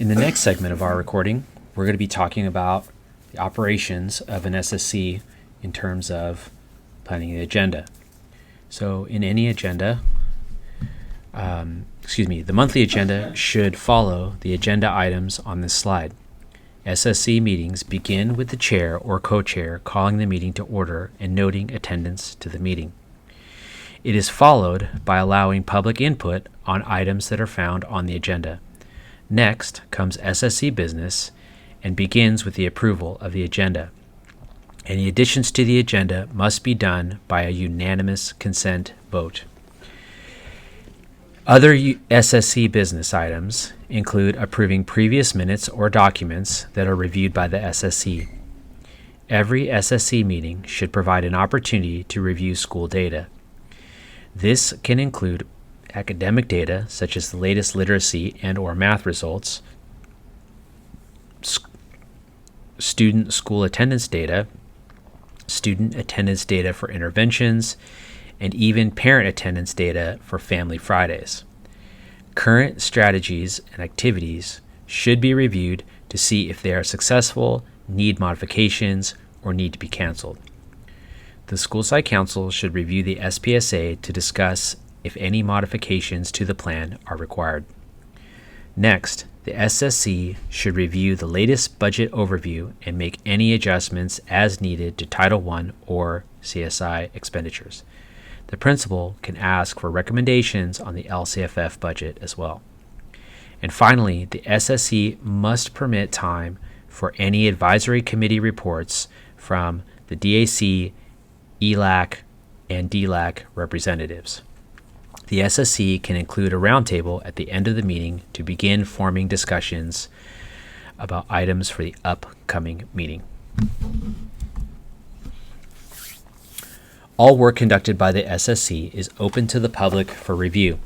In the next segment of our recording, we're going to be talking about the operations of an SSC in terms of planning the agenda. So in any agenda, the monthly agenda should follow the agenda items on this slide. SSC meetings begin with the chair or co-chair calling the meeting to order and noting attendance to the meeting. It is followed by allowing public input on items that are found on the agenda. Next comes SSC business and begins with the approval of the agenda. Any additions to the agenda must be done by a unanimous consent vote. Other SSC business items include approving previous minutes or documents that are reviewed by the SSC. Every SSC meeting should provide an opportunity to review school data. This can include academic data, such as the latest literacy and/or math results, student school attendance data, student attendance data for interventions, and even parent attendance data for Family Fridays. Current strategies and activities should be reviewed to see if they are successful, need modifications, or need to be canceled. The School Site Council should review the SPSA to discuss if any modifications to the plan are required. Next, the SSC should review the latest budget overview and make any adjustments as needed to Title I or CSI expenditures. The principal can ask for recommendations on the LCFF budget as well. And finally, the SSC must permit time for any advisory committee reports from the DAC, ELAC, and DLAC representatives. The SSC can include a roundtable at the end of the meeting to begin forming discussions about items for the upcoming meeting. All work conducted by the SSC is open to the public for review.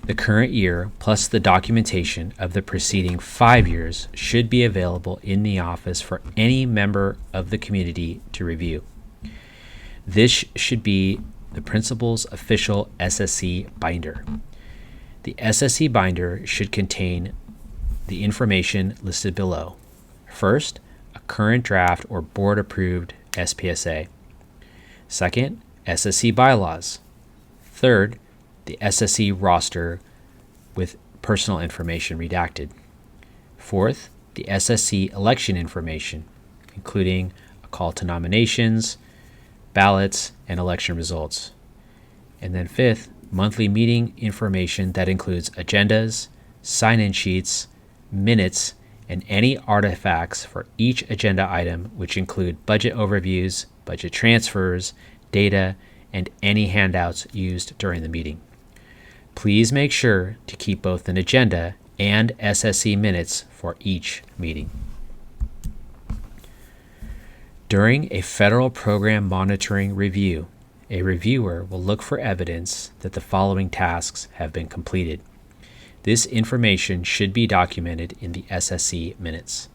The current year, plus the documentation of the preceding 5 years, should be available in the office for any member of the community to review. This should be the principal's official SSC binder. The SSC binder should contain the information listed below. First, a current draft or board-approved SPSA. Second, SSC bylaws. Third, the SSC roster with personal information redacted. Fourth, the SSC election information, including a call to nominations, ballots, and election results. And then fifth, monthly meeting information that includes agendas, sign-in sheets, minutes, and any artifacts for each agenda item, which include budget overviews, budget transfers, data, and any handouts used during the meeting. Please make sure to keep both an agenda and SSC minutes for each meeting. During a federal program monitoring review, a reviewer will look for evidence that the following tasks have been completed. This information should be documented in the SSC minutes.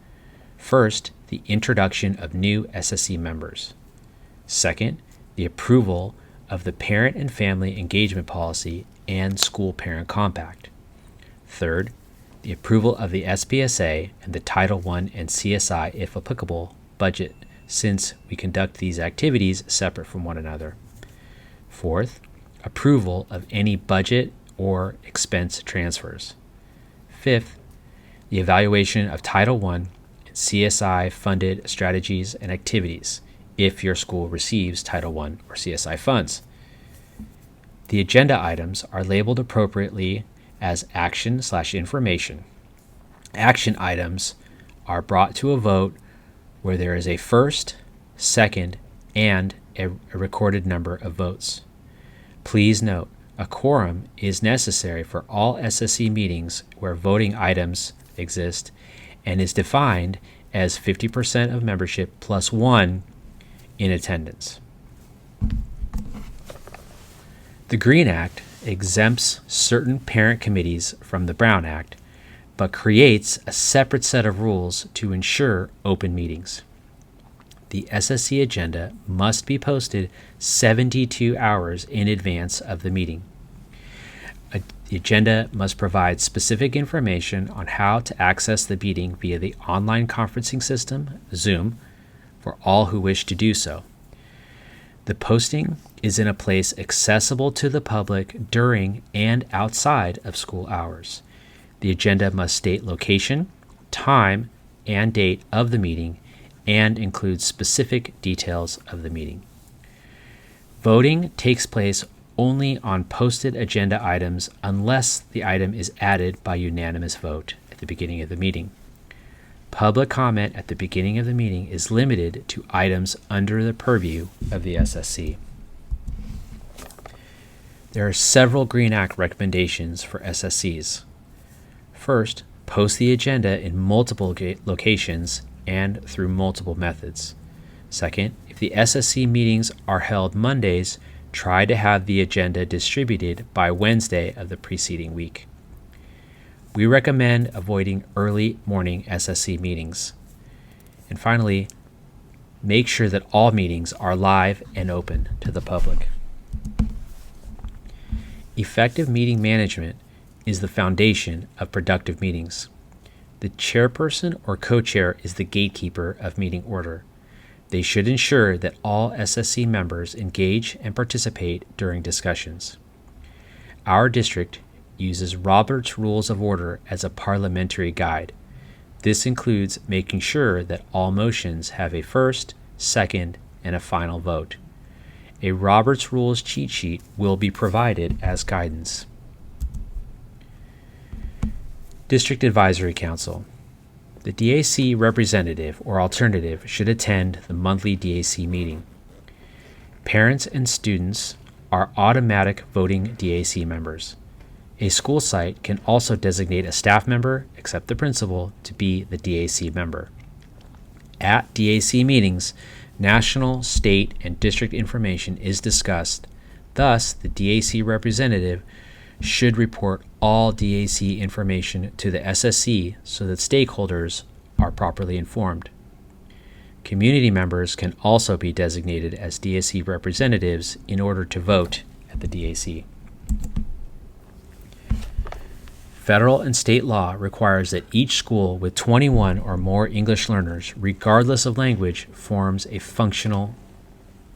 First, the introduction of new SSC members. Second, the approval of the Parent and Family Engagement Policy and School Parent Compact. Third, the approval of the SPSA and the Title I and CSI, if applicable, budget, since we conduct these activities separate from one another. Fourth, approval of any budget or expense transfers. Fifth, the evaluation of Title I and CSI funded strategies and activities if your school receives Title I or CSI funds. The agenda items are labeled appropriately as action/information. Action items are brought to a vote where there is a first, second, and a recorded number of votes. Please note, a quorum is necessary for all SSC meetings where voting items exist and is defined as 50% of membership plus one in attendance. The Green Act exempts certain parent committees from the Brown Act, but creates a separate set of rules to ensure open meetings. The SSC agenda must be posted 72 hours in advance of the meeting. The agenda must provide specific information on how to access the meeting via the online conferencing system, Zoom, for all who wish to do so. The posting is in a place accessible to the public during and outside of school hours. The agenda must state location, time, and date of the meeting and include specific details of the meeting. Voting takes place only on posted agenda items unless the item is added by unanimous vote at the beginning of the meeting. Public comment at the beginning of the meeting is limited to items under the purview of the SSC. There are several Green Act recommendations for SSCs. First, post the agenda in multiple locations and through multiple methods. Second, if the SSC meetings are held Mondays, try to have the agenda distributed by Wednesday of the preceding week. We recommend avoiding early morning SSC meetings. And finally, make sure that all meetings are live and open to the public. Effective meeting management is the foundation of productive meetings. The chairperson or co-chair is the gatekeeper of meeting order. They should ensure that all SSC members engage and participate during discussions. Our district uses Robert's Rules of Order as a parliamentary guide. This includes making sure that all motions have a first, second, and a final vote. A Robert's Rules cheat sheet will be provided as guidance. District Advisory Council. The DAC representative or alternative should attend the monthly DAC meeting. Parents and students are automatic voting DAC members. A school site can also designate a staff member, except the principal, to be the DAC member. At DAC meetings, national, state, and district information is discussed. Thus, the DAC representative should report all DAC information to the SSC so that stakeholders are properly informed. Community members can also be designated as DAC representatives in order to vote at the DAC. Federal and state law requires that each school with 21 or more English learners, regardless of language, forms a functional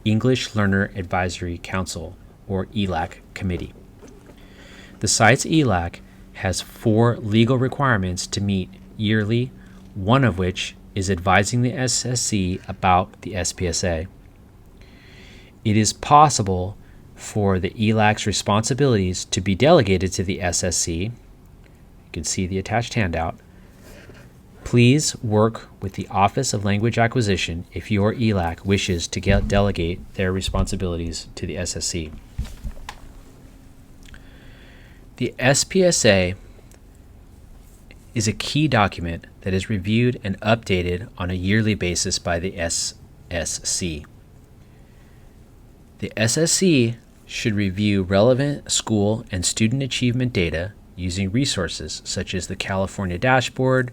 English Learner Advisory Council, or ELAC, committee. The site's ELAC has 4 legal requirements to meet yearly, one of which is advising the SSC about the SPSA. It is possible for the ELAC's responsibilities to be delegated to the SSC. You can see the attached handout. Please work with the Office of Language Acquisition if your ELAC wishes to delegate their responsibilities to the SSC. The SPSA is a key document that is reviewed and updated on a yearly basis by the SSC. The SSC should review relevant school and student achievement data using resources such as the California Dashboard,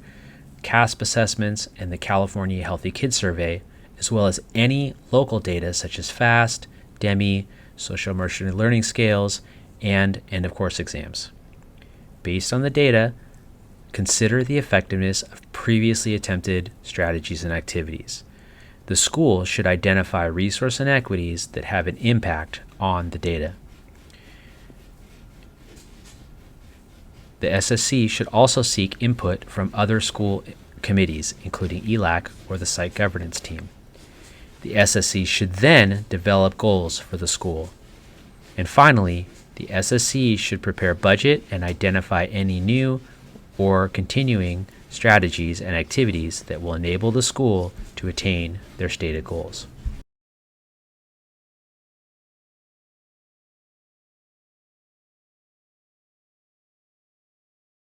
CASP assessments, and the California Healthy Kids Survey, as well as any local data such as FAST, DEMI, Social Emotional Learning Scales, and end of course exams. Based on the data, consider the effectiveness of previously attempted strategies and activities. The school should identify resource inequities that have an impact on the data. The SSC should also seek input from other school committees, including ELAC or the site governance team. The SSC should then develop goals for the school. And finally, the SSC should prepare budget and identify any new or continuing strategies and activities that will enable the school to attain their stated goals.